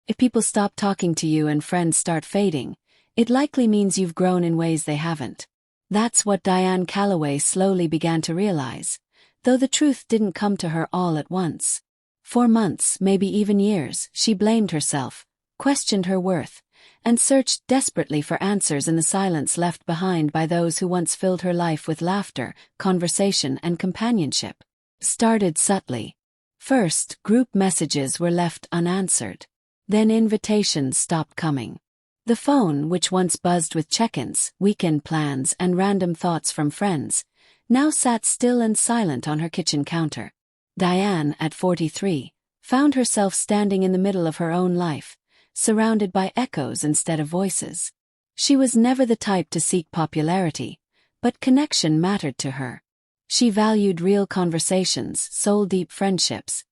If people stop talking to you and friends start fading, it likely means you've grown in ways they haven't. That's what Diane Calloway slowly began to realize, though the truth didn't come to her all at once. For months, maybe even years, she blamed herself, questioned her worth, and searched desperately for answers in the silence left behind by those who once filled her life with laughter, conversation, and companionship. Started subtly. First, group messages were left unanswered. Then invitations stopped coming. The phone, which once buzzed with check-ins, weekend plans, and random thoughts from friends, now sat still and silent on her kitchen counter. Diane, at 43, found herself standing in the middle of her own life, surrounded by echoes instead of voices. She was never the type to seek popularity, but connection mattered to her. She valued real conversations, soul-deep friendships,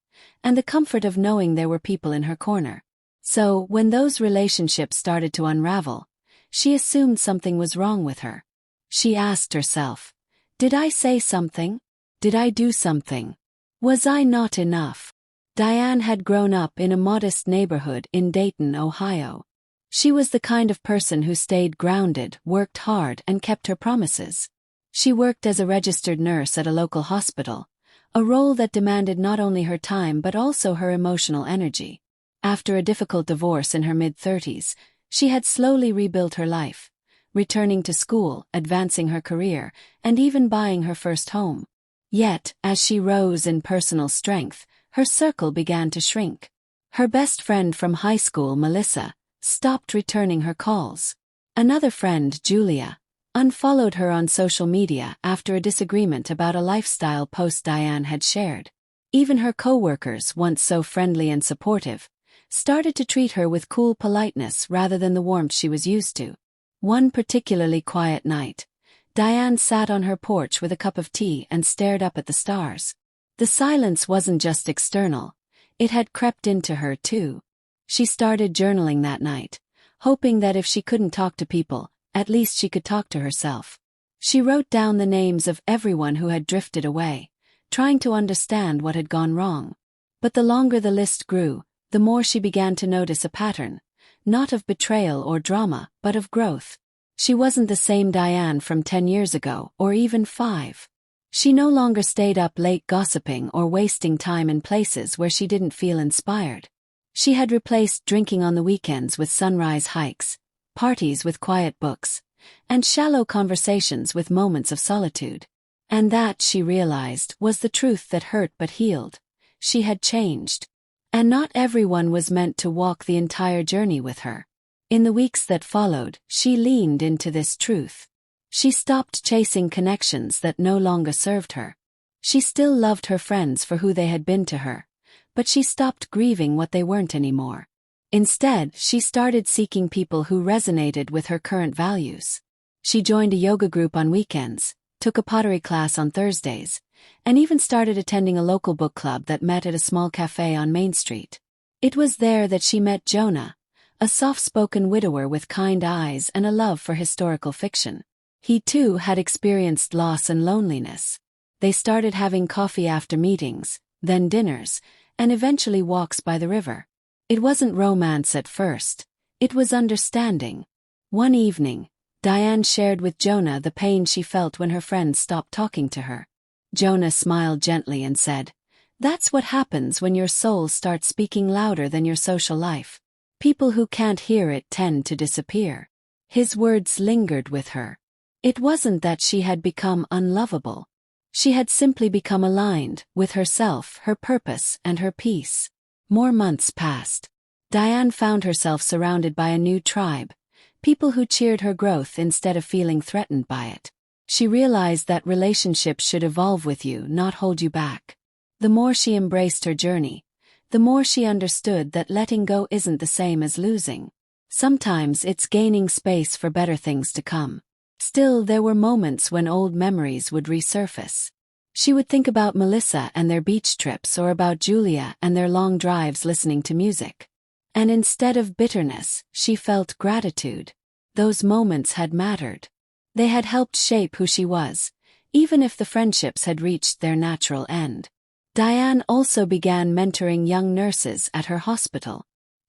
and the comfort of knowing there were people in her corner. So, when those relationships started to unravel, she assumed something was wrong with her. She asked herself, "Did I say something? Did I do something? Was I not enough?" Diane had grown up in a modest neighborhood in Dayton, Ohio. She was the kind of person who stayed grounded, worked hard, and kept her promises. She worked as a registered nurse at a local hospital, a role that demanded not only her time but also her emotional energy. After a difficult divorce in her mid-30s, she had slowly rebuilt her life, returning to school, advancing her career, and even buying her first home. Yet, as she rose in personal strength, her circle began to shrink. Her best friend from high school, Melissa, stopped returning her calls. Another friend, Julia, unfollowed her on social media after a disagreement about a lifestyle post Diane had shared. Even her coworkers, once so friendly and supportive, started to treat her with cool politeness rather than the warmth she was used to. One particularly quiet night, Diane sat on her porch with a cup of tea and stared up at the stars. The silence wasn't just external, it had crept into her too. She started journaling that night, hoping that if she couldn't talk to people, at least she could talk to herself. She wrote down the names of everyone who had drifted away, trying to understand what had gone wrong. But the longer the list grew, the more she began to notice a pattern, not of betrayal or drama, but of growth. She wasn't the same Diane from 10 years ago, or even 5. She no longer stayed up late gossiping or wasting time in places where she didn't feel inspired. She had replaced drinking on the weekends with sunrise hikes, parties with quiet books, and shallow conversations with moments of solitude. And that, she realized, was the truth that hurt but healed. She had changed. And not everyone was meant to walk the entire journey with her. In the weeks that followed, she leaned into this truth. She stopped chasing connections that no longer served her. She still loved her friends for who they had been to her, but she stopped grieving what they weren't anymore. Instead, she started seeking people who resonated with her current values. She joined a yoga group on weekends, took a pottery class on Thursdays, and even started attending a local book club that met at a small cafe on Main Street. It was there that she met Jonah, a soft-spoken widower with kind eyes and a love for historical fiction. He too had experienced loss and loneliness. They started having coffee after meetings, then dinners, and eventually walks by the river. It wasn't romance at first, it was understanding. One evening, Diane shared with Jonah the pain she felt when her friends stopped talking to her. Jonah smiled gently and said, "That's what happens when your soul starts speaking louder than your social life. People who can't hear it tend to disappear." His words lingered with her. It wasn't that she had become unlovable. She had simply become aligned with herself, her purpose, and her peace. More months passed. Diane found herself surrounded by a new tribe, people who cheered her growth instead of feeling threatened by it. She realized that relationships should evolve with you, not hold you back. The more she embraced her journey, the more she understood that letting go isn't the same as losing. Sometimes it's gaining space for better things to come. Still, there were moments when old memories would resurface. She would think about Melissa and their beach trips, or about Julia and their long drives listening to music. And instead of bitterness, she felt gratitude. Those moments had mattered. They had helped shape who she was, even if the friendships had reached their natural end. Diane also began mentoring young nurses at her hospital.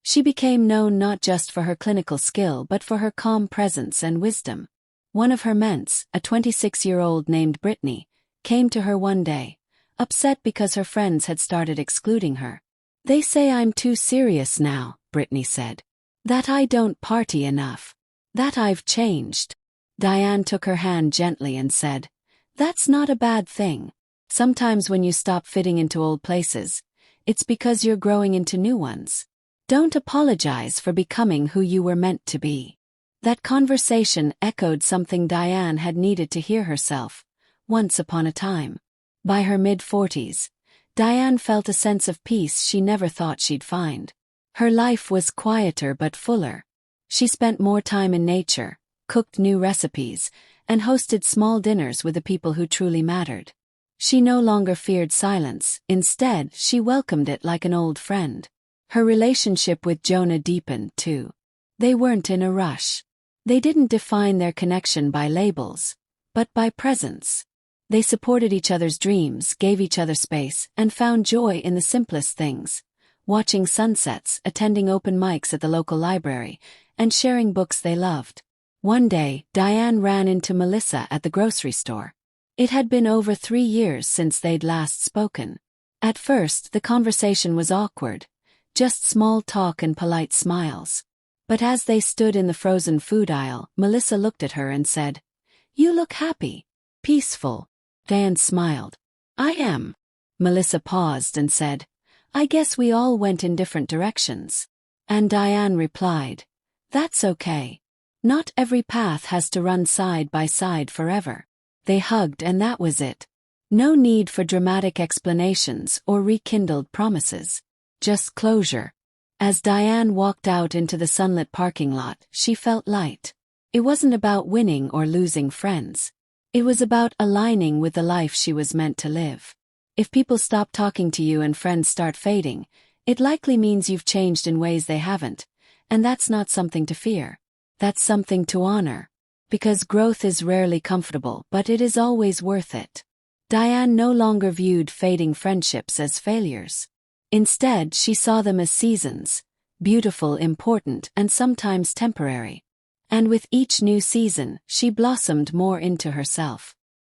She became known not just for her clinical skill but for her calm presence and wisdom. One of her ments, a 26-year-old named Brittany, came to her one day, upset because her friends had started excluding her. "They say I'm too serious now," Brittany said. "That I don't party enough. That I've changed." Diane took her hand gently and said, "That's not a bad thing. Sometimes when you stop fitting into old places, it's because you're growing into new ones. Don't apologize for becoming who you were meant to be." That conversation echoed something Diane had needed to hear herself, once upon a time. By her mid-40s, Diane felt a sense of peace she never thought she'd find. Her life was quieter but fuller. She spent more time in nature, cooked new recipes, and hosted small dinners with the people who truly mattered. She no longer feared silence, instead she welcomed it like an old friend. Her relationship with Jonah deepened, too. They weren't in a rush. They didn't define their connection by labels, but by presence. They supported each other's dreams, gave each other space, and found joy in the simplest things: watching sunsets, attending open mics at the local library, and sharing books they loved. One day, Diane ran into Melissa at the grocery store. It had been over 3 years since they'd last spoken. At first, the conversation was awkward, just small talk and polite smiles. But as they stood in the frozen food aisle, Melissa looked at her and said, "You look happy, peaceful." Diane smiled. "I am." Melissa paused and said, "I guess we all went in different directions." And Diane replied, "That's okay. Not every path has to run side by side forever." They hugged and that was it. No need for dramatic explanations or rekindled promises. Just closure. As Diane walked out into the sunlit parking lot, she felt light. It wasn't about winning or losing friends. It was about aligning with the life she was meant to live. If people stop talking to you and friends start fading, it likely means you've changed in ways they haven't, and that's not something to fear. That's something to honor. Because growth is rarely comfortable, but it is always worth it. Diane no longer viewed fading friendships as failures. Instead, she saw them as seasons, beautiful, important, and sometimes temporary. And with each new season, she blossomed more into herself.